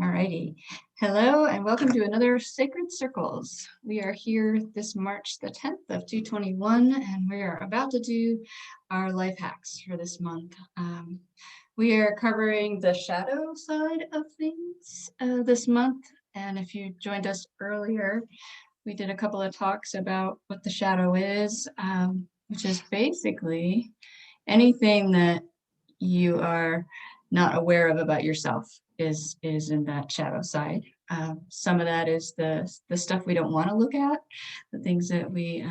Alrighty. Hello and welcome to another Sacred Circles. We are here this March the 10th of 2021 and we are about to do our life hacks for this month. We are covering the shadow side of things this month, and if you joined us earlier, we did a couple of talks about what the shadow is, which is basically anything that you are not aware of about yourself is in that shadow side. Some of that is the stuff we don't want to look at, the things that we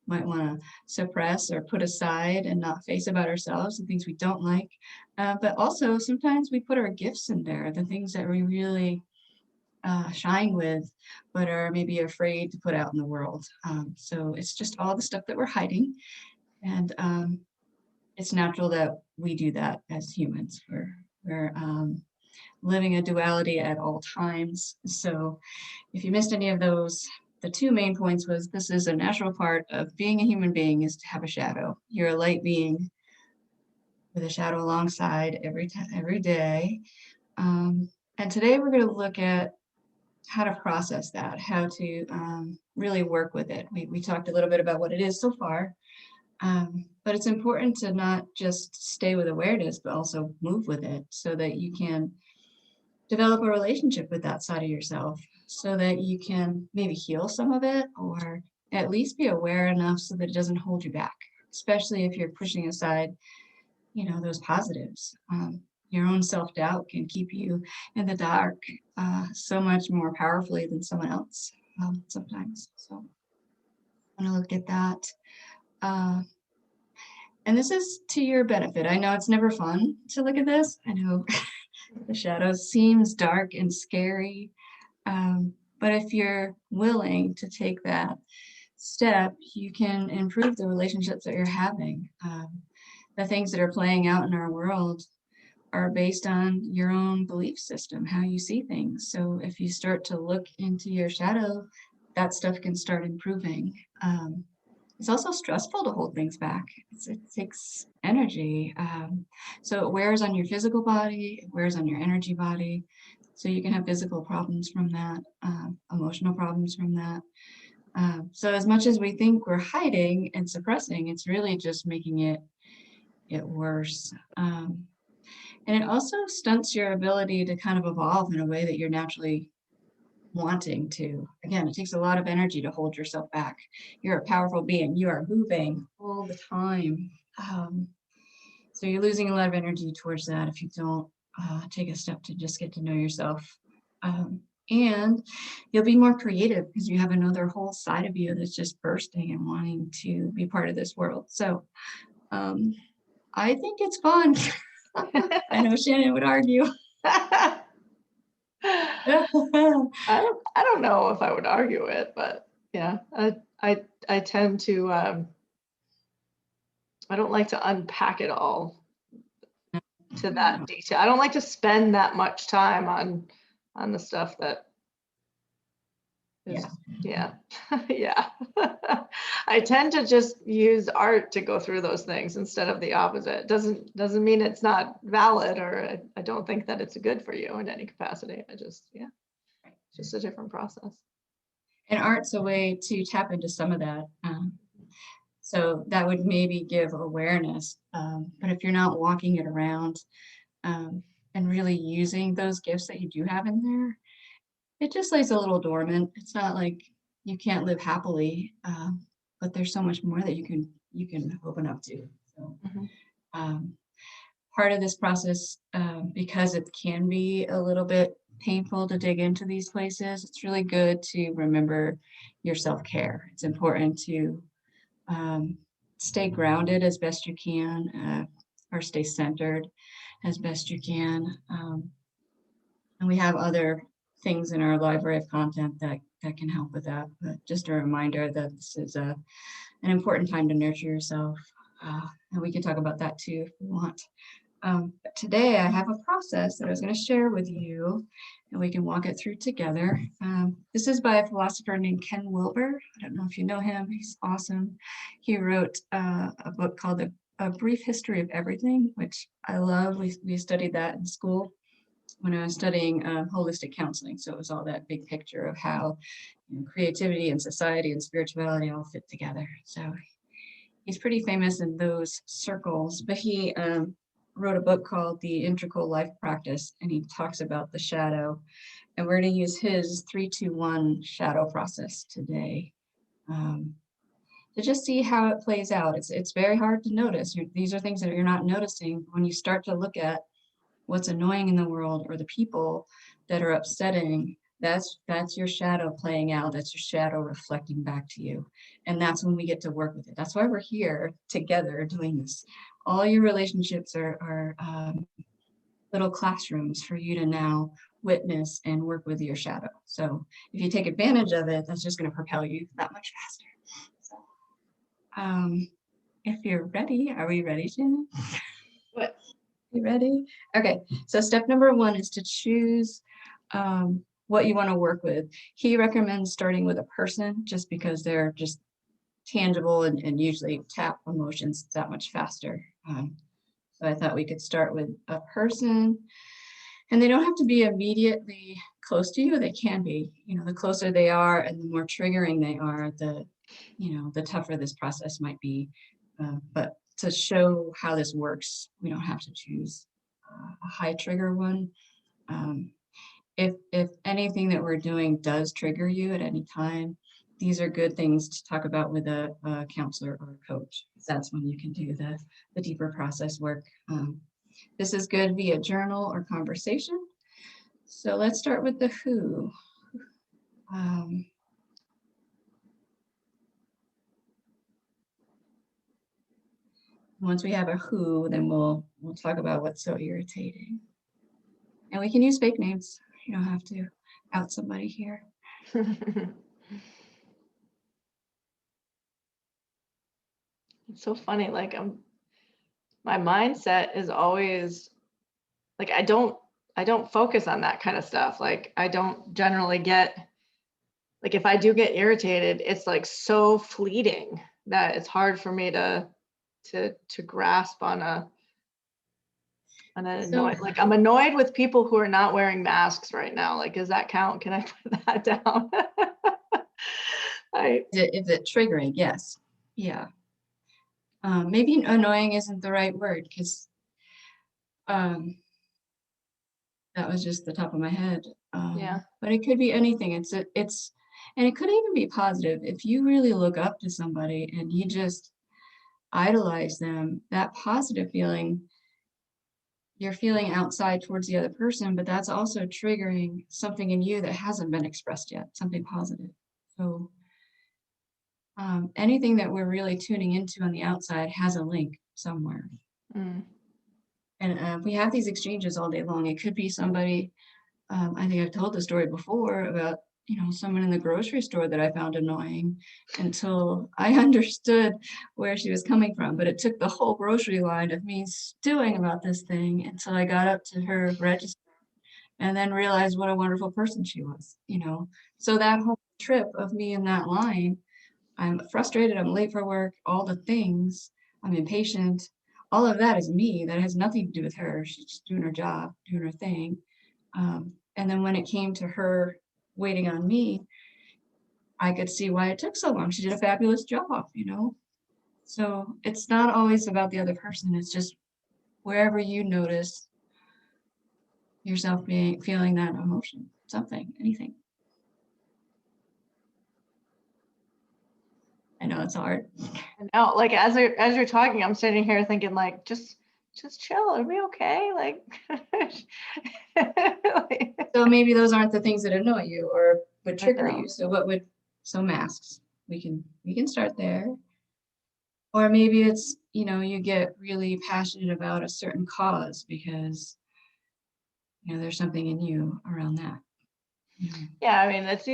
might want to suppress or put aside and not face about ourselves, the things we don't like. But also sometimes we put our gifts in there, the things that we really shine with, but are maybe afraid to put out in the world. So it's just all the stuff that we're hiding. And it's natural that we do that as humans. We're living a duality at all times. So if you missed any of those, the two main points was this is a natural part of being a human being is to have a shadow. You're a light being with a shadow alongside every day. And today we're going to look at how to process that, how to really work with it. We talked a little bit about what it is so far, but it's important to not just stay with awareness, but also move with it so that you can develop a relationship with that side of yourself so that you can maybe heal some of it or at least be aware enough so that it doesn't hold you back, especially if you're pushing aside, those positives. Your own self-doubt can keep you in the dark so much more powerfully than someone else sometimes. So I'm going to look at that. And this is to your benefit. I know it's never fun to look at this. I know the shadows seems dark and scary. But if you're willing to take that step, you can improve the relationships that you're having. The things that are playing out in our world are based on your own belief system, how you see things. So if you start to look into your shadow, that stuff can start improving. It's also stressful to hold things back. It takes energy. So it wears on your physical body, it wears on your energy body. So you can have physical problems from that, emotional problems from that. So as much as we think we're hiding and suppressing, it's really just making it worse. And it also stunts your ability to kind of evolve in a way that you're naturally wanting to. Again, it takes a lot of energy to hold yourself back. You're a powerful being. You are moving all the time. So you're losing a lot of energy towards that if you don't take a step to just get to know yourself. And you'll be more creative because you have another whole side of you that's just bursting and wanting to be part of this world. So I think it's fun. I know Shannon would argue. I don't know if I would argue it, but yeah, I tend to I don't like to unpack it all to that detail. I don't like to spend that much time on the stuff that is, yeah. Yeah. I tend to just use art to go through those things instead of the opposite. Doesn't mean it's not valid, or I don't think that it's good for you in any capacity. It's just a different process. And art's a way to tap into some of that. So that would maybe give awareness. But if you're not walking it around and really using those gifts that you do have in there, it just lays a little dormant. It's not like you can't live happily, but there's so much more that you can open up to. So part of this process, because it can be a little bit painful to dig into these places, it's really good to remember your self-care. It's important to stay grounded as best you can, or stay centered as best you can. And we have other things in our library of content that can help with that. But just a reminder that this is an important time to nurture yourself. And we can talk about that too if you want. But today I have a process that I was going to share with you, and we can walk it through together. This is by a philosopher named Ken Wilber. I don't know if you know him. He's awesome. He wrote a book called A Brief History of Everything, which I love. We studied that in school. when I was studying holistic counseling. So it was all that big picture of how creativity and society and spirituality all fit together. So he's pretty famous in those circles, but he wrote a book called The Integral Life Practice, and he talks about the shadow. And we're going to use his 3-2-1 shadow process today to just see how it plays out. It's very hard to notice. These are things that you're not noticing when you start to look at what's annoying in the world or the people that are upsetting. That's your shadow playing out. That's your shadow reflecting back to you. And that's when we get to work with it. That's why we're here together doing this. All your relationships are little classrooms for you to now witness and work with your shadow. So if you take advantage of it, that's just going to propel you that much faster. So, if you're ready, are we ready, Shannon? What? You ready? Okay, so step number 1 is to choose what you want to work with. He recommends starting with a person just because they're just tangible and usually tap emotions that much faster. So I thought we could start with a person, and they don't have to be immediately close to you. They can be, the closer they are and the more triggering they are, the tougher this process might be. But to show how this works, we don't have to choose a high trigger one. If anything that we're doing does trigger you at any time, these are good things to talk about with a counselor or a coach. That's when you can do the deeper process work. This is good via journal or conversation. So let's start with the who. Once we have a who, then we'll talk about what's so irritating. And we can use fake names. You don't have to out somebody here. It's so funny. Like my mindset is always like, I don't focus on that kind of stuff. Like I don't generally get, like if I do get irritated, it's like so fleeting that it's hard for me to grasp on an annoyed, like I'm annoyed with people who are not wearing masks right now. Like, does that count? Can I put that down? Is it triggering? Yes. Yeah. Maybe annoying isn't the right word because that was just the top of my head. Yeah. But it could be anything. And it could even be positive. If you really look up to somebody and you just idolize them, that positive feeling, you're feeling outside towards the other person, but that's also triggering something in you that hasn't been expressed yet, something positive. So anything that we're really tuning into on the outside has a link somewhere. Mm. And we have these exchanges all day long. It could be somebody, I think I've told the story before about, someone in the grocery store that I found annoying until I understood where she was coming from. But it took the whole grocery line of me stewing about this thing until I got up to her register and then realized what a wonderful person she was, So that whole trip of me in that line, I'm frustrated, I'm late for work, all the things, I'm impatient. All of that is me. That has nothing to do with her. She's just doing her job, doing her thing. And then when it came to her waiting on me, I could see why it took so long. She did a fabulous job, So it's not always about the other person. It's just wherever you notice yourself feeling that emotion, something, anything. I know it's hard. I know, like as you're talking, I'm sitting here thinking like, just chill. Are we okay? Like, so maybe those aren't the things that annoy you or would trigger you. So masks, we can start there. Or maybe it's, you get really passionate about a certain cause because, there's something in you around that. Yeah, I mean, it's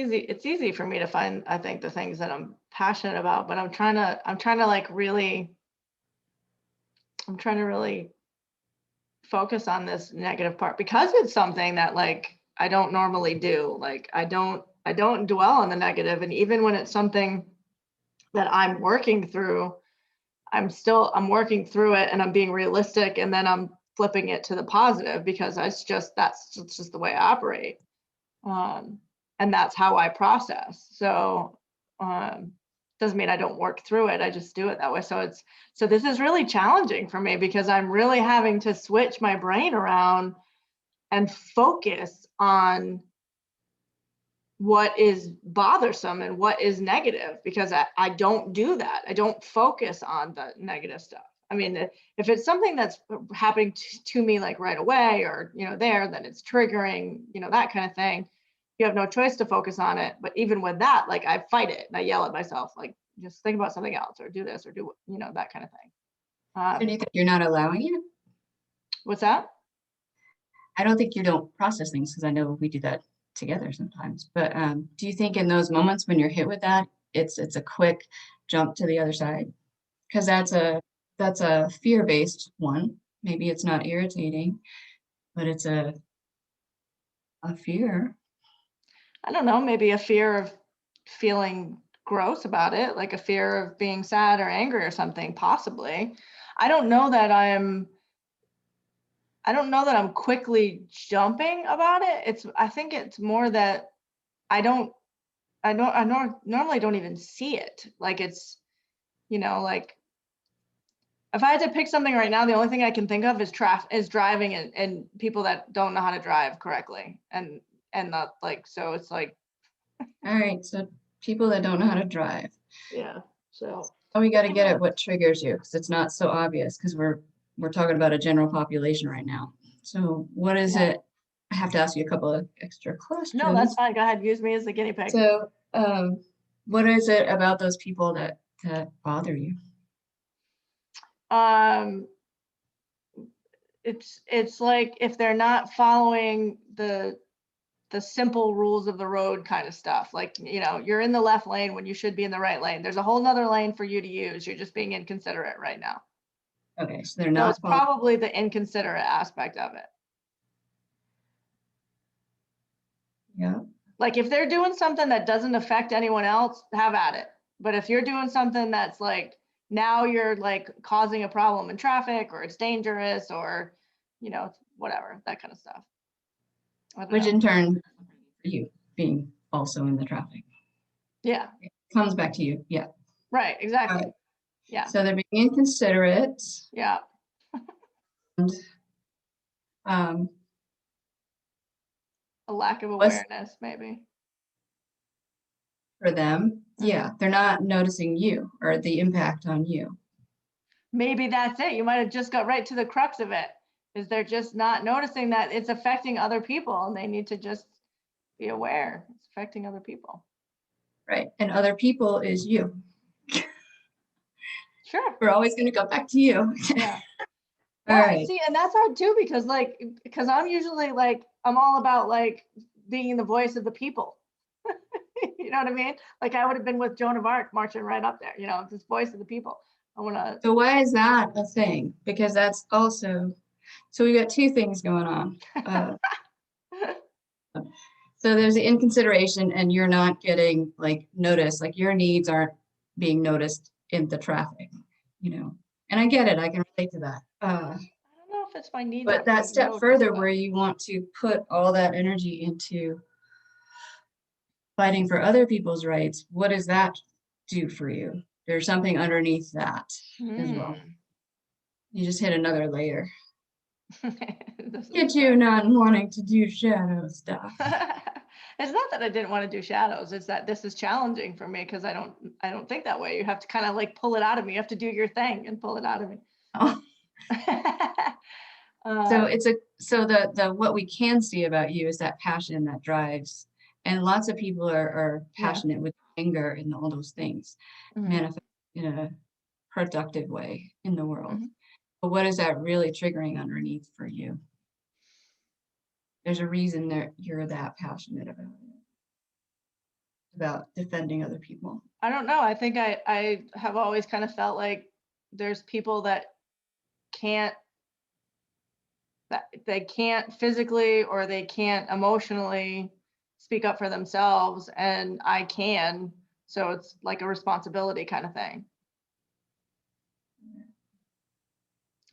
easy for me to find, I think, the things that I'm passionate about, but I'm trying to like really, I'm trying to really focus on this negative part because it's something that like I don't normally do. Like I don't dwell on the negative, and even when it's something that I'm working through, I'm working through it and I'm being realistic, and then I'm flipping it to the positive, because that's just the way I operate. And that's how I process. So doesn't mean I don't work through it. I just do it that way. So this is really challenging for me, because I'm really having to switch my brain around and focus on what is bothersome and what is negative, because I don't do that. I don't focus on the negative stuff. I mean, if it's something that's happening to me like right away, or, then it's triggering, that kind of thing. You have no choice to focus on it. But even with that, like, I fight it and I yell at myself, like, just think about something else, or do this, or do, that kind of thing. So do you think you're not allowing it? What's that? I don't think you don't process things, because I know we do that together sometimes. But do you think in those moments when you're hit with that, it's a quick jump to the other side? Because that's a fear-based one. Maybe it's not irritating, but it's a fear. I don't know, maybe a fear of feeling gross about it, like a fear of being sad or angry or something, possibly. I don't know that I'm quickly jumping about it. I think it's more that I normally don't even see it. Like, it's, like, if I had to pick something right now, the only thing I can think of is driving, and people that don't know how to drive correctly. And not like, so it's like, All right, so people that don't know how to drive. yeah. So we got to get at what triggers you, because it's not so obvious, because we're talking about a general population right now. So what is it? I have to ask you a couple of extra questions. No, that's fine. Go ahead. Use me as the guinea pig. So what is it about those people that bother you? It's like, if they're not following the simple rules of the road kind of stuff. Like, you're in the left lane when you should be in the right lane. There's a whole nother lane for you to use. You're just being inconsiderate right now. Okay, so they're not. It's probably the inconsiderate aspect of it. Yeah. Like, if they're doing something that doesn't affect anyone else, have at it. But if you're doing something that's like, now you're like causing a problem in traffic, or it's dangerous, or, whatever, that kind of stuff. Which in turn, you being also in the traffic. Yeah. It comes back to you. Yeah. Right. Exactly. Right. Yeah. So they're being inconsiderate. Yeah. And, a lack of awareness, maybe. For them, yeah, they're not noticing you or the impact on you. Maybe that's it. You might have just got right to the crux of it, is they're just not noticing that it's affecting other people, and they need to just be aware it's affecting other people. Right. And other people is you. Sure. We're always going to go back to you. Yeah. All right. See, and that's hard too, because I'm usually like, I'm all about like being the voice of the people. You know what I mean? Like, I would have been with Joan of Arc marching right up there, this voice of the people. So why is that a thing? Because that's also, so we got two things going on. So there's the inconsideration, and you're not getting like noticed, like your needs aren't being noticed in the traffic, and I get it. I can relate to that. I don't know if it's my needs. But that step further, where you want to put all that energy into fighting for other people's rights, what does that do for you? There's something underneath that as well. You just hit another layer. Get you not wanting to do shadow stuff. It's not that I didn't want to do shadows. It's that this is challenging for me, because I don't think that way. You have to kind of like pull it out of me. You have to do your thing and pull it out of me. Oh. So the what we can see about you is that passion that drives, and lots of people are passionate with anger and all those things manifest in a productive way in the world. But what is that really triggering underneath for you? There's a reason that you're that passionate about defending other people. I don't know. I think I have always kind of felt like there's people that they can't physically, or they can't emotionally speak up for themselves, and I can. So it's like a responsibility kind of thing.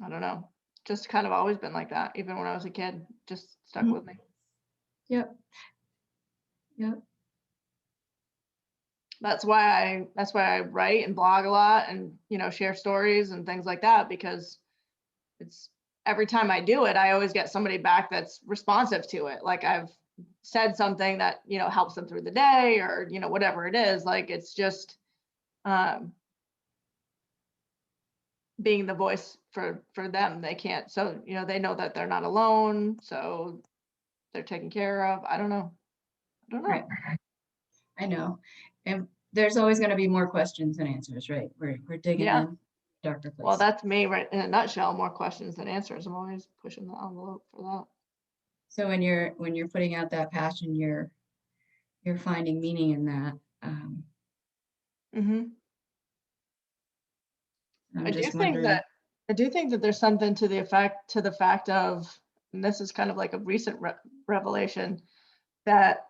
I don't know. just kind of always been like that. Even when I was a kid, just stuck with me. Yep. Yep. That's why I write and blog a lot and, share stories and things like that, because it's every time I do it, I always get somebody back that's responsive to it. Like I've said something that, helps them through the day, or, whatever it is. Like it's just being the voice for them. They can't, so, they know that they're not alone. So they're taken care of. I don't know. Right. I know. And there's always going to be more questions than answers, right? We're digging in darker place. Well, that's me right in a nutshell. More questions than answers. I'm always pushing the envelope for that. So when you're putting out that passion, you're finding meaning in that. I do think that there's something to the fact of, and this is kind of like a recent revelation, that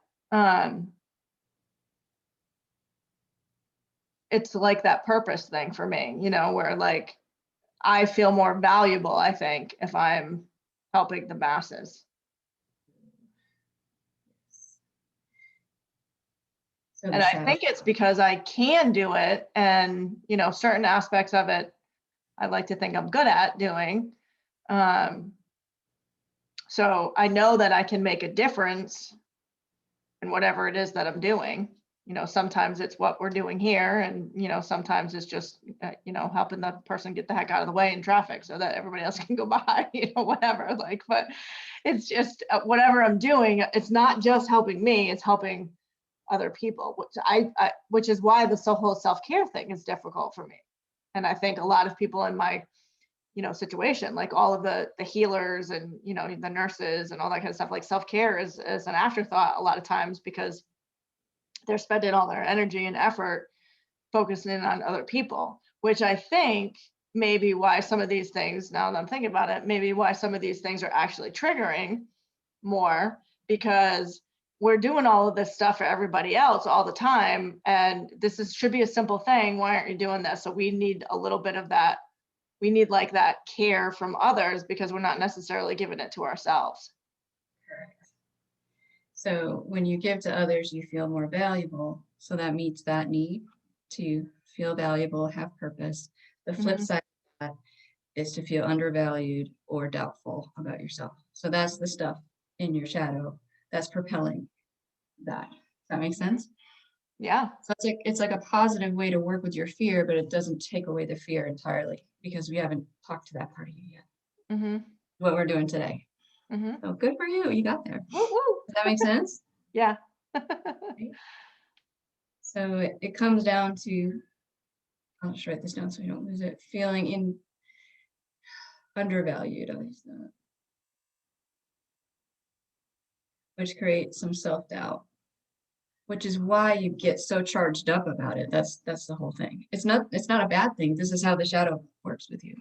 it's like that purpose thing for me, where like I feel more valuable, I think, if I'm helping the masses. So and I think it's because I can do it, and certain aspects of it I like to think I'm good at doing. So I know that I can make a difference in whatever it is that I'm doing. Sometimes it's what we're doing here, and sometimes it's just helping the person get the heck out of the way in traffic so that everybody else can go by, whatever. Like, but it's just whatever I'm doing. It's not just helping me; it's helping other people, which is why the whole self-care thing is difficult for me. And I think a lot of people in my situation, like all of the healers and the nurses and all that kind of stuff, like self-care is an afterthought a lot of times, because they're spending all their energy and effort focusing in on other people, which I think maybe why some of these things, now that I'm thinking about it, maybe why some of these things are actually triggering more, because we're doing all of this stuff for everybody else all the time, and should be a simple thing. Why aren't you doing this? So we need a little bit of that. We need like that care from others, because we're not necessarily giving it to ourselves. Correct. So when you give to others, you feel more valuable. So that meets that need to feel valuable, have purpose. The flip side of that is to feel undervalued or doubtful about yourself. So that's the stuff in your shadow that's propelling that. Does that make sense? Yeah. So it's like a positive way to work with your fear, but it doesn't take away the fear entirely, because we haven't talked to that part of you yet. What we're doing today. So good for you. You got there. Woo-woo. Does that make sense? Yeah. So it comes down to, I'll just write this down so we don't lose it, feeling undervalued, at least that, which creates some self-doubt, which is why you get so charged up about it. That's the whole thing. It's not a bad thing. This is how the shadow works with you.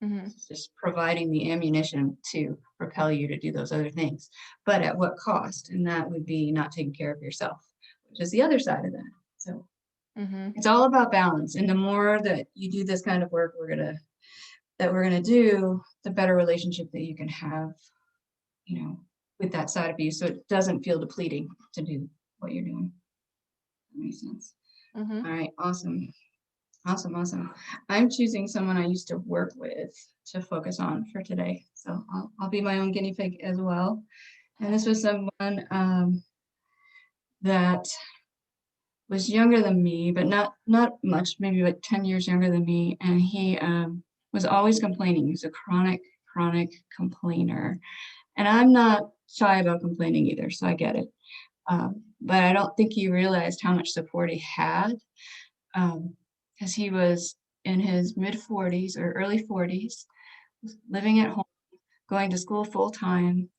It's just providing the ammunition to propel you to do those other things, but at what cost? And that would be not taking care of yourself, which is the other side of that. So it's all about balance. And the more that you do this kind of work we're gonna do, the better relationship that you can have, with that side of you, so it doesn't feel depleting to do what you're doing. That makes sense. All right, awesome. Awesome. I'm choosing someone I used to work with to focus on for today. So I'll be my own guinea pig as well. And this was someone that was younger than me, but not much, maybe like 10 years younger than me. And he was always complaining. He was a chronic complainer. And I'm not shy about complaining either, so I get it. But I don't think he realized how much support he had. Because he was in his mid 40s or early 40s, living at home, going to school full time,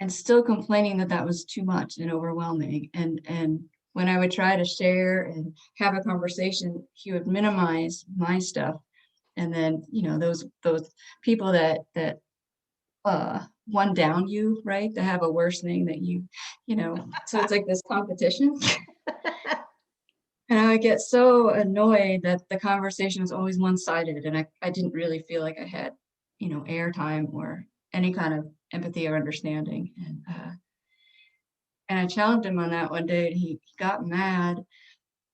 and still complaining that was too much and overwhelming. And when I would try to share and have a conversation, he would minimize my stuff. And then, those people that one down you, right, that have a worse thing that so it's like this competition. And I would get so annoyed that the conversation was always one-sided, and I didn't really feel like I had, airtime or any kind of empathy or understanding. And I challenged him on that one day, and he got mad,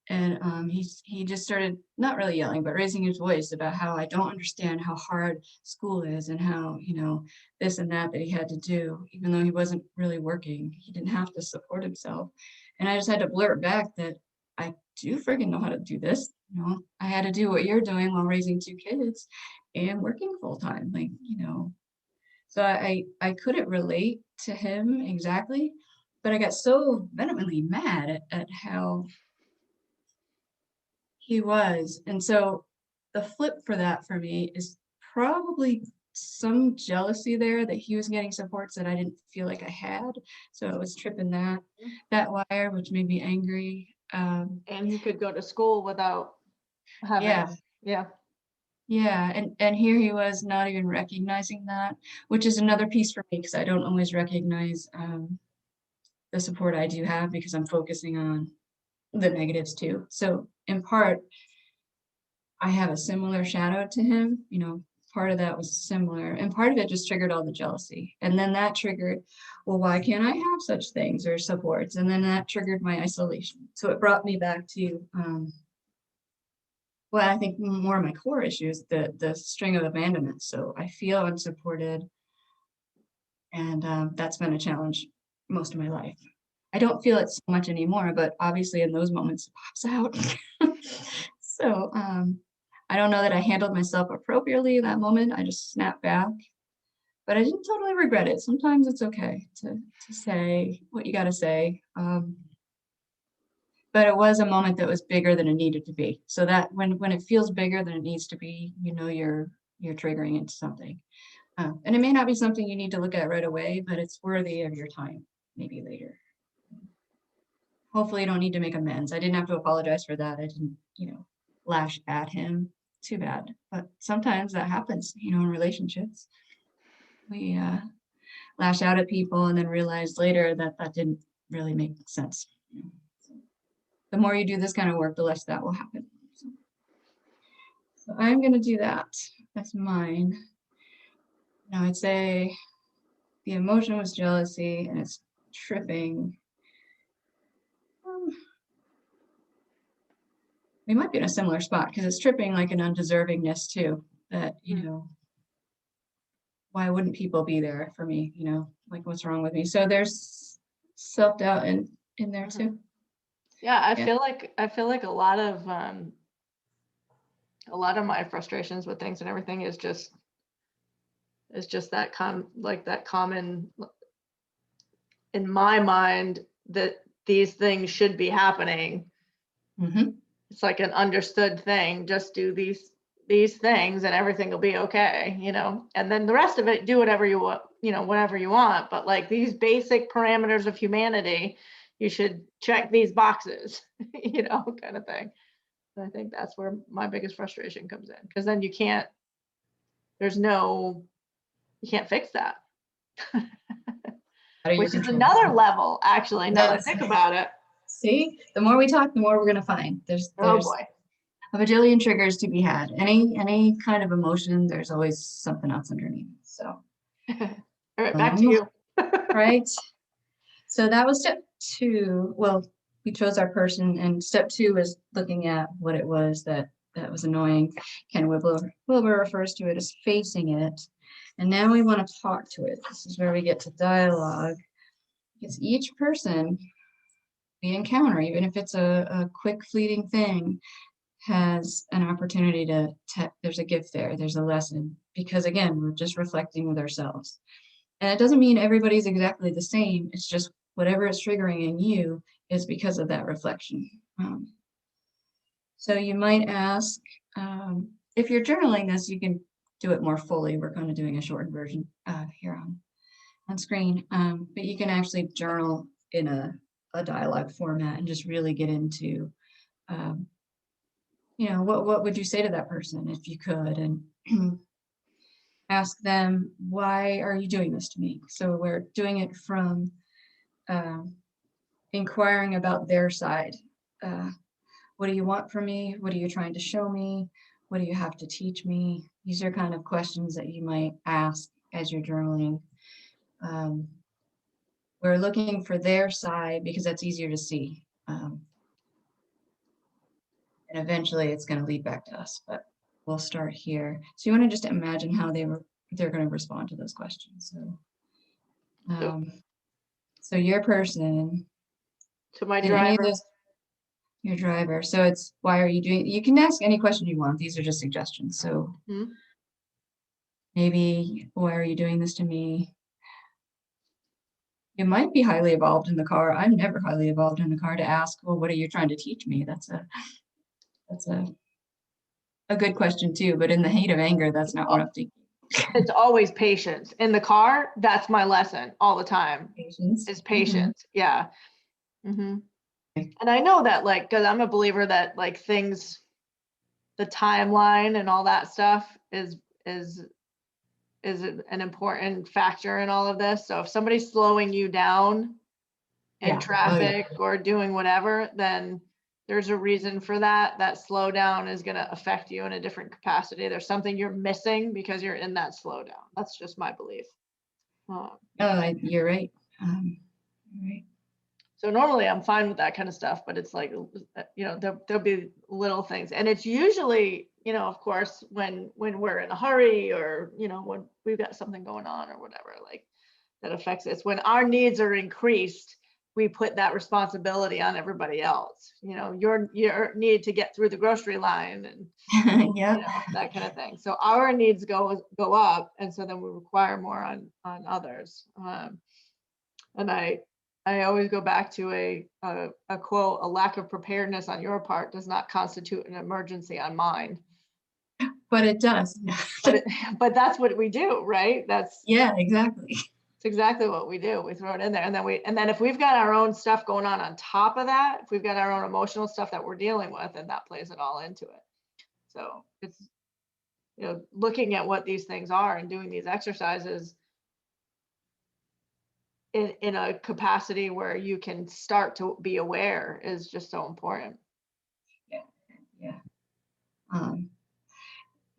and he just started not really yelling, but raising his voice about how I don't understand how hard school is and how this and that he had to do, even though he wasn't really working. He didn't have to support himself, and I just had to blurt back that I do friggin' know how to do this. I had to do what you're doing while raising two kids and working full time, So I couldn't relate to him exactly, but I got so vehemently mad at how he was. And so the flip for that for me is probably some jealousy there that he was getting supports that I didn't feel like I had. So it was tripping that wire, which made me angry. And he could go to school without having, Yeah, yeah. yeah. And here he was not even recognizing that, which is another piece for me because I don't always recognize the support I do have because I'm focusing on the negatives too. So in part, I have a similar shadow to him, part of that was similar, and part of it just triggered all the jealousy. And then that triggered, well, why can't I have such things or supports? And then that triggered my isolation. So it brought me back to, well, I think more of my core issues, the string of abandonment. So I feel unsupported, and that's been a challenge most of my life. I don't feel it so much anymore, but obviously in those moments it pops out. So I don't know that I handled myself appropriately in that moment. I just snapped back, but I didn't totally regret it. Sometimes it's okay to say what you got to say. But it was a moment that was bigger than it needed to be. So that when it feels bigger than it needs to be, you're triggering into something. And it may not be something you need to look at right away, but it's worthy of your time, maybe later. Hopefully you don't need to make amends. I didn't have to apologize for that. I didn't, lash at him. Too bad. But sometimes that happens, in relationships. We lash out at people and then realize later that that didn't really make sense. So the more you do this kind of work, the less that will happen. So I'm going to do that. That's mine. Now I'd say the emotion was jealousy and it's tripping. We might be in a similar spot because it's tripping like an undeservingness too, that, why wouldn't people be there for me? Like what's wrong with me? So there's self-doubt in there too. Yeah, I Yeah. feel like a lot of my frustrations with things and everything is just that common in my mind that these things should be happening. Mm-hmm. It's like an understood thing. Just do these things and everything will be okay, and then the rest of it, do whatever you want, whatever you want. But like these basic parameters of humanity, you should check these boxes, kind of thing. And I think that's where my biggest frustration comes in, because then you can't fix that. Which is another level, actually, now that I think about it. See, the more we talk, the more we're gonna find. There's Oh boy. a bajillion triggers to be had. Any kind of emotion, there's always something else underneath. So All right, back to you. Right. So that was step 2. Well, we chose our person, and step 2 was looking at what it was that was annoying. Ken Wilber refers to it as facing it. And now we want to talk to it. This is where we get to dialogue. Because each person we encounter, even if it's a quick fleeting thing, has an opportunity to there's a gift there, there's a lesson, because again, we're just reflecting with ourselves. And it doesn't mean everybody's exactly the same. It's just whatever is triggering in you is because of that reflection. So you might ask, if you're journaling this, you can do it more fully. We're kind of doing a shortened version here on screen, but you can actually journal in a dialogue format and just really get into, what would you say to that person if you could, and ask them, why are you doing this to me? So we're doing it from inquiring about their side. What do you want from me? What are you trying to show me? What do you have to teach me? these are kind of questions that you might ask as you're journaling. We're looking for their side because that's easier to see. And eventually it's going to lead back to us, but we'll start here. So you want to just imagine how they're going to respond to those questions. So your person, To my and any of driver. those, your driver. So it's, why are you doing, you can ask any question you want. These are just suggestions. So maybe, why are you doing this to me? You might be highly evolved in the car. I'm never highly evolved in the car to ask, well, what are you trying to teach me? That's a good question too, but in the heat of anger, that's not what I'm thinking. It's always patience. In the car, that's my lesson all the time. Patience. Is patience. Yeah. And I know that, like, because I'm a believer that, like, things, the timeline and all that stuff is an important factor in all of this. So if somebody's slowing you down in Yeah. traffic or doing whatever, then there's a reason for that. That slowdown is going to affect you in a different capacity. There's something you're missing because you're in that slowdown. That's just my belief. You're right. Right. So normally I'm fine with that kind of stuff, but it's like, you know, there'll be little things. And it's usually, you know, of course, when we're in a hurry, or, you know, when we've got something going on or whatever, like, that affects us. When our needs are increased, we put that responsibility on everybody else. You know, your need to get through the grocery line and Yeah. you know, that kind of thing. So our needs go up, and so then we require more on others. And I always go back to a quote: "A lack of preparedness on your part does not constitute an emergency on mine." But it does. But that's what we do, right? Yeah, exactly. It's exactly what we do. We throw it in there, and then if we've got our own stuff going on top of that, if we've got our own emotional stuff that we're dealing with, and that plays it all into it. So it's, you know, looking at what these things are and doing these exercises in a capacity where you can start to be aware is just so important. Yeah.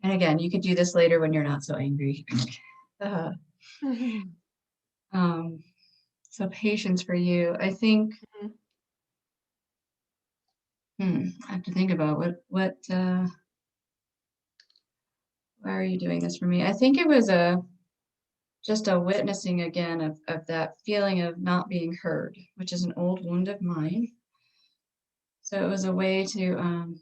And again, you could do this later when you're not so angry. So patience for you. I think, I have to think about why are you doing this for me? I think it was just a witnessing again of that feeling of not being heard, which is an old wound of mine. So it was a way to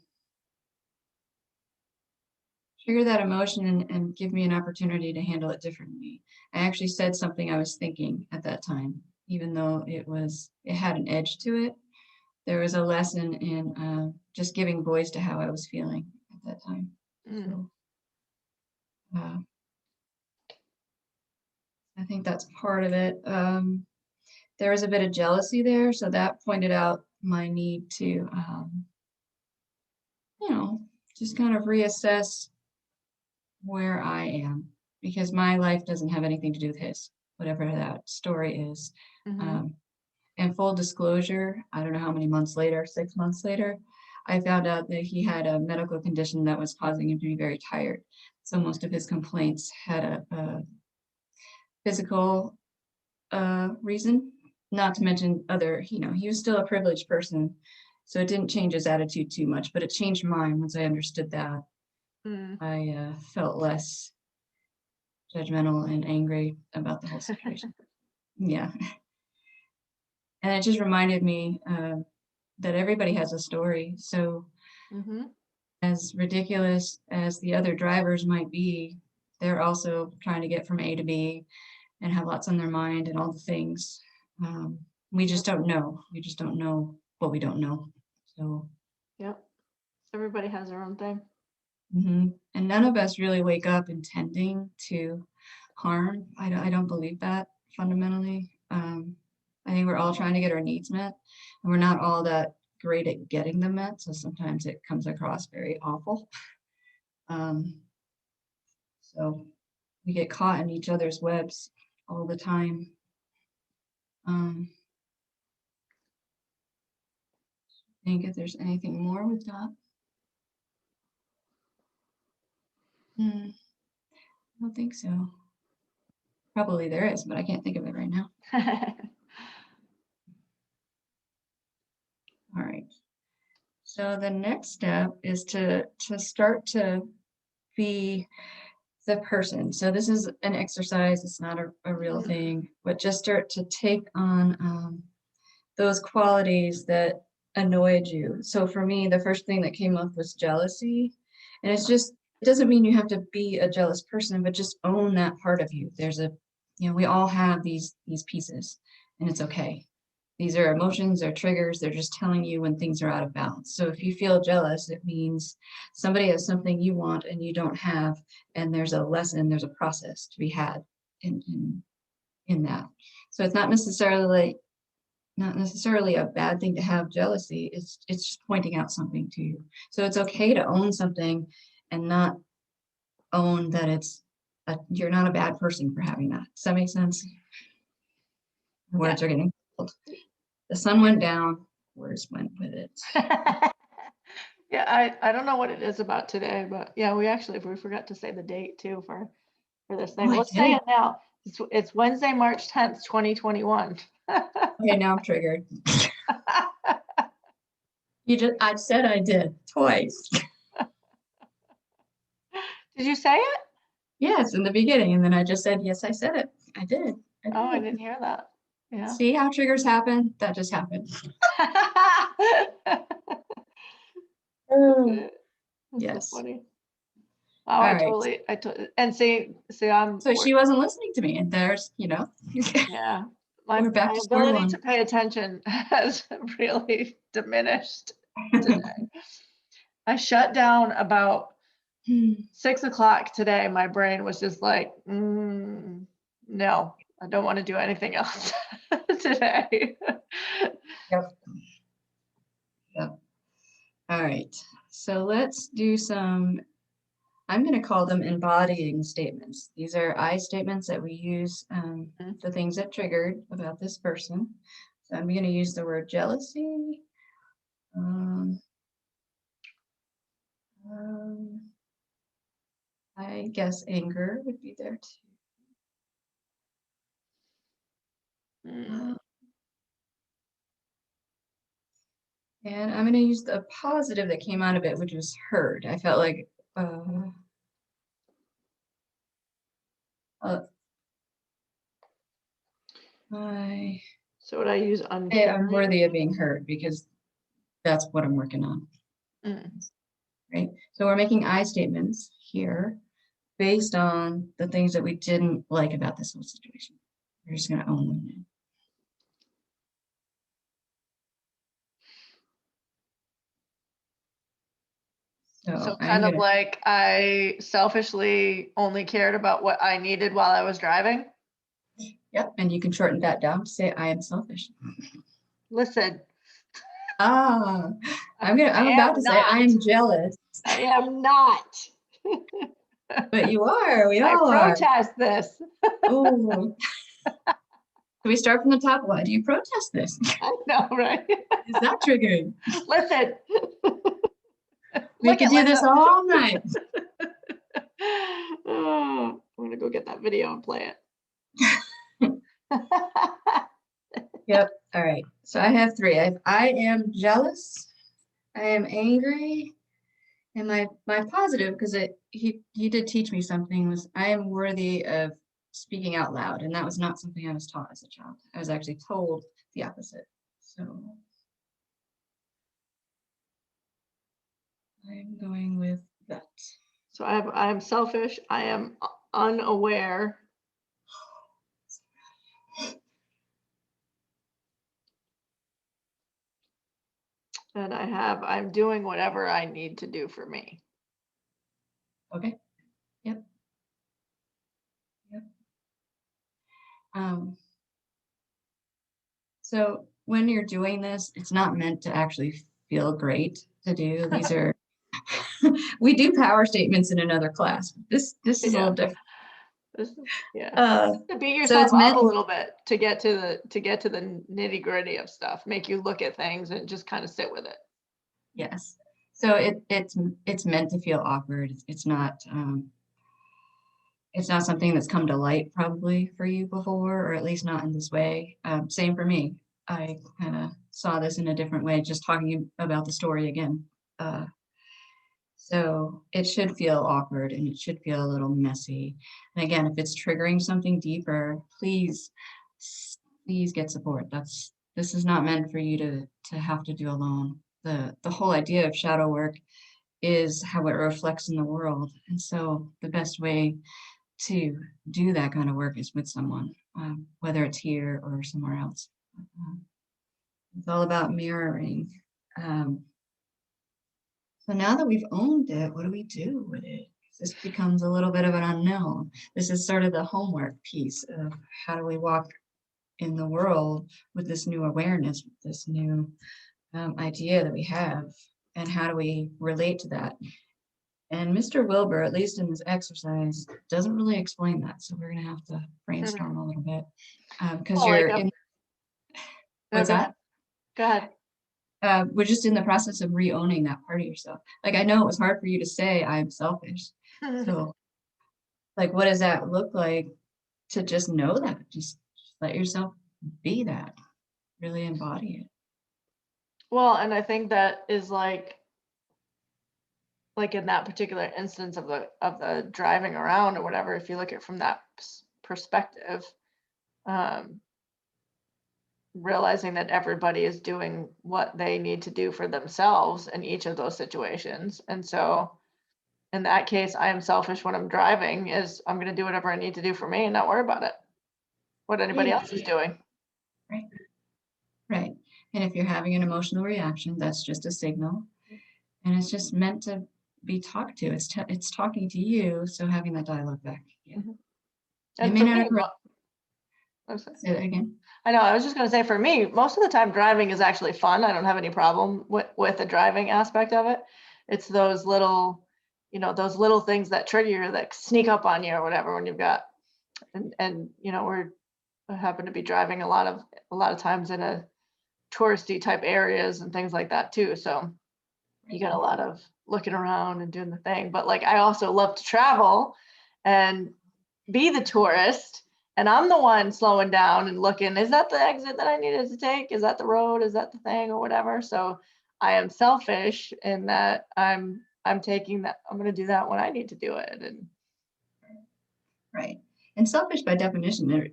trigger that emotion and give me an opportunity to handle it differently. I actually said something I was thinking at that time, even though it had an edge to it. There was a lesson in just giving voice to how I was feeling at that time. So I think that's part of it. There was a bit of jealousy there, so that pointed out my need to, you know, just kind of reassess where I am, because my life doesn't have anything to do with his, whatever that story is. And full disclosure, I don't know how many months later, 6 months later, I found out that he had a medical condition that was causing him to be very tired. So most of his complaints had a physical reason, not to mention other, you know, he was still a privileged person. So it didn't change his attitude too much, but it changed mine once I understood that. I felt less judgmental and angry about the whole situation. Yeah. And it just reminded me that everybody has a story. So as ridiculous as the other drivers might be, they're also trying to get from A to B and have lots on their mind and all the things. We just don't know. We just don't know what we don't know. So. Yep. Everybody has their own thing. And none of us really wake up intending to harm. I don't believe that fundamentally. I think we're all trying to get our needs met, and we're not all that great at getting them met. So sometimes it comes across very awful. So we get caught in each other's webs all the time. I think if there's anything more with that. don't think so. Probably there is, but I can't think of it right now. All right. So the next step is to start to be the person. So this is an exercise. It's not a real thing, but just start to take on those qualities that annoyed you. So for me, the first thing that came up was jealousy. And it's just, it doesn't mean you have to be a jealous person, but just own that part of you. There's a, we all have these pieces, and it's okay. These are emotions, they're triggers, they're just telling you when things are out of balance. So if you feel jealous, it means somebody has something you want and you don't have, and there's a lesson, there's a process to be had in that. So it's not necessarily a bad thing to have jealousy. It's just pointing out something to you. So it's okay to own something and not own that you're not a bad person for having that. Does that make sense? The words are getting cold. The sun went down, words went with it. Yeah, I don't know what it is about today, but yeah, we forgot to say the date too for this thing. Oh, Let's say it now. It's Wednesday, March 10th, 2021. Okay, now I'm triggered. I said I did twice. Did you say it? Yes, in the beginning, and then I just said, yes, I said it. I did. Oh, I didn't hear that. Yeah. See how triggers happen? That just happened. That's Yes. so funny. Oh, All I right. totally, and see, I'm. So she wasn't listening to me, and there's, Yeah, my we're back to square ability one. to pay attention has really diminished today. I shut down about 6 o'clock today. My brain was just like, no, I don't want to do anything else today. Yep. Yep. All right. So let's do some, I'm going to call them embodying statements. These are I statements that we use, the things that triggered about this person. So I'm going to use the word jealousy. I guess anger would be there too. And I'm going to use the positive that came out of it, which was heard. I felt like So would I use I'm uncaring? worthy of being heard because that's what I'm working on. Right. So we're making I statements here based on the things that we didn't like about this whole situation. We're just going to own them now. So kind of like I selfishly only cared about what I needed while I was driving. Yep. And you can shorten that down to say I am selfish. Listen. I'm about to say I am jealous. I am not. But you are. We all I protest this. Oh. Can we start from the top? Why do you protest this? I know, right? Is that triggering? Listen. We could do this all night. I'm gonna go get that video and play it. Yep. All right. So I have three. I am jealous. I am angry. And my positive, because he did teach me something, was I am worthy of speaking out loud. And that was not something I was taught as a child. I was actually told the opposite. So I'm going with that. So I am selfish. I am unaware. And I'm doing whatever I need to do for me. Okay. Yep. Yep. So when you're doing this, it's not meant to actually feel great to do. These are, we do power statements in another class. This is a little different. To beat yourself up a little bit to get to the nitty gritty of stuff, make you look at things and just kind of sit with it. Yes. So it's meant to feel awkward. It's not it's not something that's come to light probably for you before, or at least not in this way. Same for me. I kind of saw this in a different way, just talking about the story again. Uh, so it should feel awkward and it should feel a little messy. And again, if it's triggering something deeper, please get support. This is not meant for you to have to do alone. The whole idea of shadow work is how it reflects in the world. And so the best way to do that kind of work is with someone, whether it's here or somewhere else. It's all about mirroring. Um, so now that we've owned it, what do we do with it? This becomes a little bit of an unknown. This is sort of the homework piece of how do we walk in the world with this new awareness, with this new idea that we have, and how do we relate to that? And Mr. Wilbur, at least in this exercise, doesn't really explain that. So we're going to have to brainstorm a little bit because Well, you're like, in, no, what's go that? ahead. Go ahead. We're just in the process of re-owning that part of yourself. Like, I know it was hard for you to say I'm selfish. So like, what does that look like to just know that? Just let yourself be that, really embody it. Well, and I think that is like in that particular instance of the driving around or whatever, if you look at it from that perspective, um, realizing that everybody is doing what they need to do for themselves in each of those situations. And so in that case, I am selfish when I'm driving, is I'm going to do whatever I need to do for me and not worry about it, what anybody Yeah, else is doing. right, right. And if you're having an emotional reaction, that's just a signal. And it's just meant to be talked to. It's talking to you, so having that dialogue back. Yeah. Mhm. It And may for not me, occur. I'm sorry. Say that again. I know, I was just going to say, for me, most of the time driving is actually fun. I don't have any problem with the driving aspect of it. It's those little, those little things that trigger you, that sneak up on you or whatever when you've got, and I happen to be driving a lot of times in a touristy type areas and things like that too. So you get a lot of looking around and doing the thing. But like, I also love to travel and be the tourist, and I'm the one slowing down and looking, is that the exit that I needed to take? Is that the road? Is that the thing or whatever? So I am selfish in that I'm taking that, I'm going to do that when I need to do it. And Right. And selfish by definition,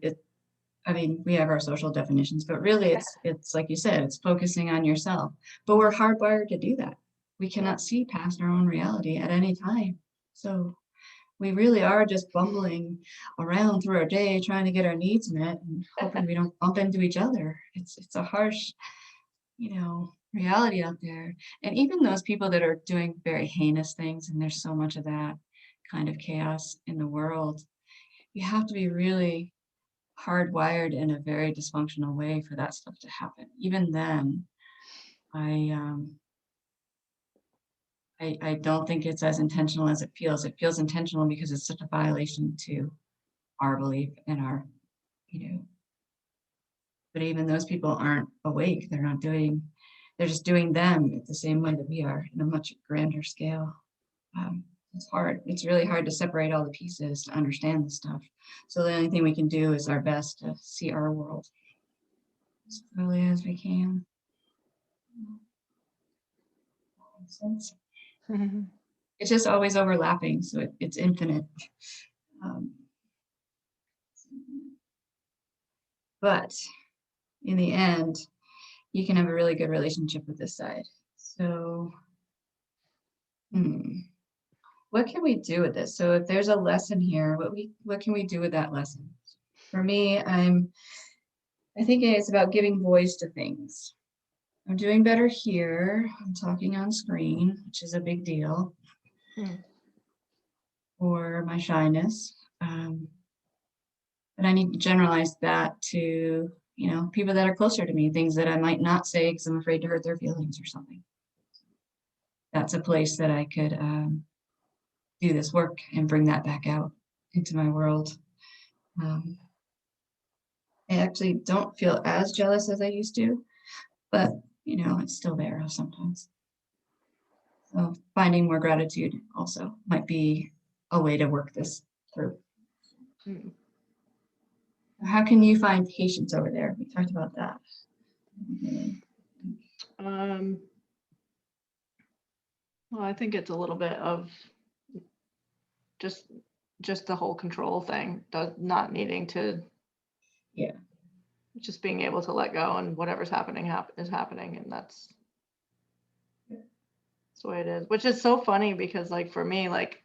I mean, we have our social definitions, but really it's like you said, it's focusing on yourself. But we're hardwired to do that. We yeah. cannot see past our own reality at any time. So we really are just bumbling around through our day trying to get our needs met and hoping we don't bump into each other. It's a harsh, reality out there. And even those people that are doing very heinous things, and there's so much of that kind of chaos in the world, you have to be really hardwired in a very dysfunctional way for that stuff to happen. Even then, I I don't think it's as intentional as it feels. It feels intentional because it's such a violation to our belief and our, you know, but even those people aren't awake. They're just doing them the same way that we are in a much grander scale. It's hard. It's really hard to separate all the pieces to understand this stuff. So the only thing we can do is our best to see our world as clearly as we can. Makes sense. Mhm. It's just always overlapping, so it's infinite. Um, but in the end, you can have a really good relationship with this side. So, what can we do with this? So if there's a lesson here, what can we do with that lesson? For me, I think it's about giving voice to things. I'm doing better here. I'm talking on screen, which is a big deal Mm. for my shyness. But I need to generalize that to, people that are closer to me, things that I might not say because I'm afraid to hurt their feelings or something. That's a place that I could do this work and bring that back out into my world. Um, I actually don't feel as jealous as I used to, but it's still there sometimes. So finding more gratitude also might be a way to work this through. Mm. How can you find patience over there? We talked about that. Well, I think it's a little bit of just the whole control thing, not needing to, Yeah. just being able to let go, and whatever's happening is happening, and that's the way it is. Which is so funny because, like, for me, like,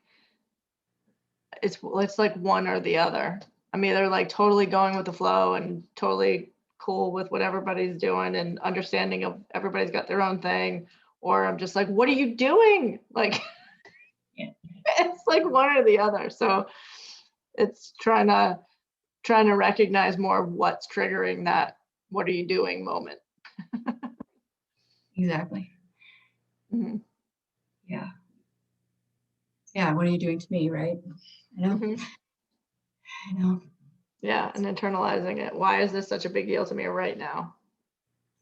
it's like one or the other. I'm either like totally going with the flow and totally cool with what everybody's doing and understanding of everybody's got their own thing, or I'm just like, what are you doing? Like, Yeah. it's like one or the other. So it's trying to recognize more of what's triggering that what are you doing moment. Exactly. Mm-hmm. Yeah. Yeah. What are you doing to me, right? I know. Mm-hmm. I know. Yeah, and internalizing it. Why is this such a big deal to me right now?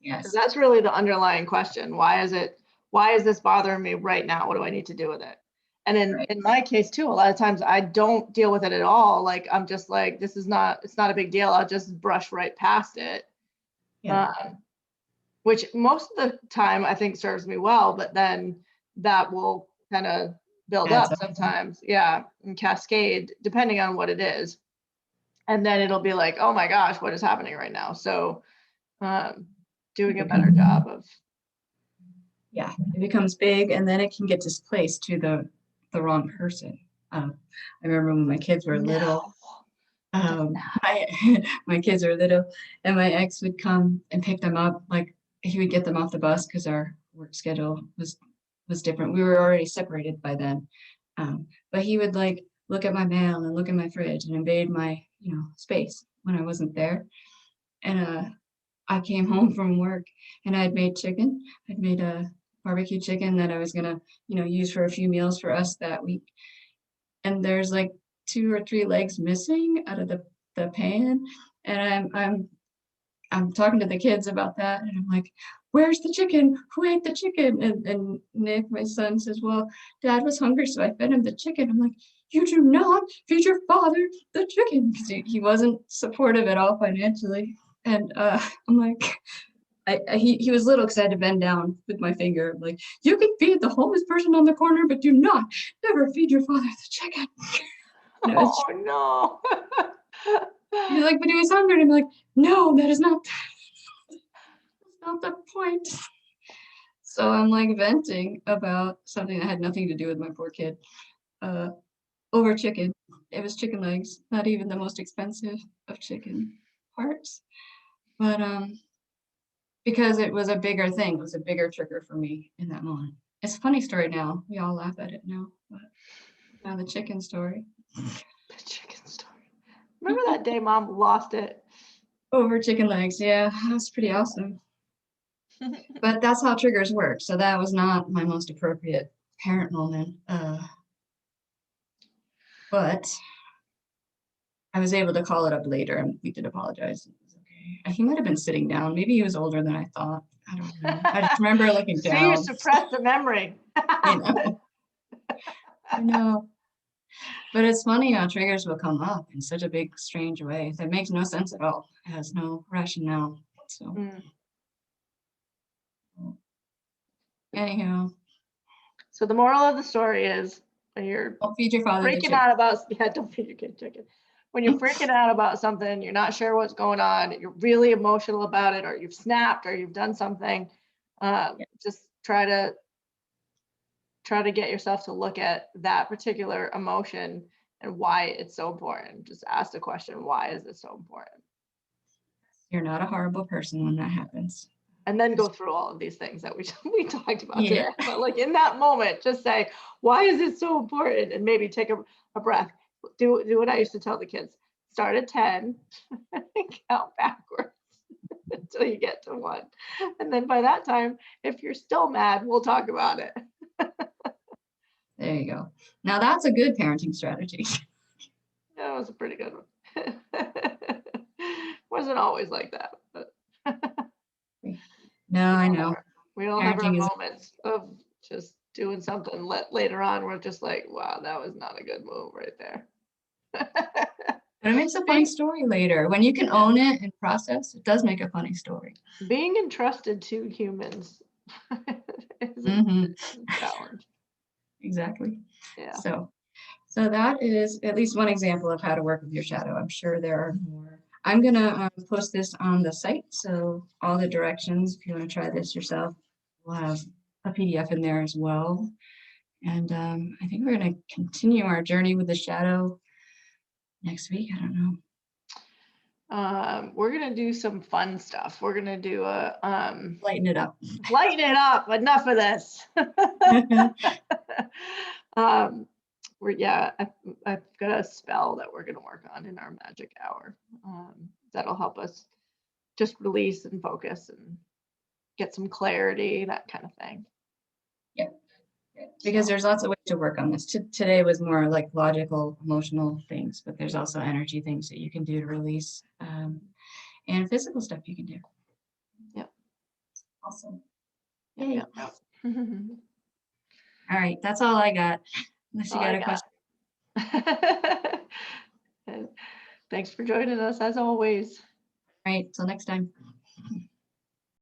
Because Yes. that's really the underlying question. Why is this bothering me right now? What do I need to do with it? And Right. in my case too, a lot of times I don't deal with it at all. Like, I'm just like, it's not a big deal. I'll just brush right past it. Yeah. Which most of the time I think serves me well, but then that will kind of build Adds up up. sometimes. Yeah, and cascade depending on what it is. And then it'll be like, oh my gosh, what is happening right now? So doing a better job of. Yeah, it becomes big, and then it can get displaced to the wrong person. I remember when my kids were little. My my kids were little, and my ex would come and pick them up. Like, he would get them off the bus because our work schedule was different. We were already separated by then, but he would like look at my mail and look at my fridge and invade my space when I wasn't there. And I came home from work and I'd made chicken. I'd made a barbecue chicken that I was gonna, use for a few meals for us that week. And there's like 2 or 3 legs missing out of the pan. And I'm talking to the kids about that, and I'm like, "Where's the chicken? Who ate the chicken?" And Nick, my son, says, "Well, Dad was hungry, so I fed him the chicken." I'm like, "You do not feed your father the chicken," because he wasn't supportive at all financially. And I'm like, he was little because I had to bend down with my finger. I'm like, "You can feed the homeless person on the corner, but do not never feed your father the chicken." Oh no. He's like, "But he was hungry." And I'm like, "No, that is not that's not the point." So I'm like venting about something that had nothing to do with my poor kid, uh, over chicken. It was chicken legs, not even the most expensive of chicken parts, but because it was a bigger thing, it was a bigger trigger for me in that moment. It's a funny story now. We all laugh at it now, but now the chicken story. The chicken story. Remember that day Mom lost it? Over chicken legs, yeah, that was pretty awesome. But that's how triggers work. So that was not my most appropriate parent moment. But I was able to call it up later and we did apologize. It was okay. He might have been sitting down. Maybe he was older than I thought. I don't know. I just remember looking See, you down. suppressed the memory. I know. I know. But it's funny how triggers will come up in such a big, strange way that makes no sense at all. It has no rationale. So, Mm. anyhow, So the moral of the story is, when you're don't feed your father the freaking chicken. out about, yeah, don't feed your kid chicken. When you're freaking out about something, you're not sure what's going on, you're really emotional about it, or you've snapped, or you've done something, just try to get yourself to look at that particular emotion and why it's so important. Just ask the question, why is this so important? You're not a horrible person when that happens. And then go through all of these things that we talked about Yeah. today. But like in that moment, just say, why is it so important? And maybe take a breath. Do what I used to tell the kids. Start at 10 and count backwards until you get to 1. And then by that time, if you're still mad, we'll talk about it. There you go. Now that's a good parenting strategy. That was a pretty good one. Wasn't always like that, but No, I know. we all have our Parenting is moments of just doing something later on we're just like, wow, that was not a good move right there. But it makes a funny story later. When you can own it and process, it does make a funny story. Being entrusted to humans is a Mhm. challenge. Exactly. Yeah. So that is at least one example of how to work with your shadow. I'm sure there are more. I'm gonna post this on the site, so all the directions, if you want to try this yourself, we'll have a PDF in there as well. And I think we're gonna continue our journey with the shadow next week. I don't know. We're gonna do some fun stuff. We're gonna do a Lighten it up. lighten it up. Enough of this. um, I've got a spell that we're gonna work on in our magic hour. That'll help us just release and focus and get some clarity, that kind of thing. Yeah. Because there's lots of ways to work on this. Today was more like logical, emotional things, but there's also energy things that you can do to release, and physical stuff you can do. Yep. Awesome. Yep, Yay. yep, yep. All right, that's all I got. Unless you got a question. Thanks for joining us as always. All right, till next time.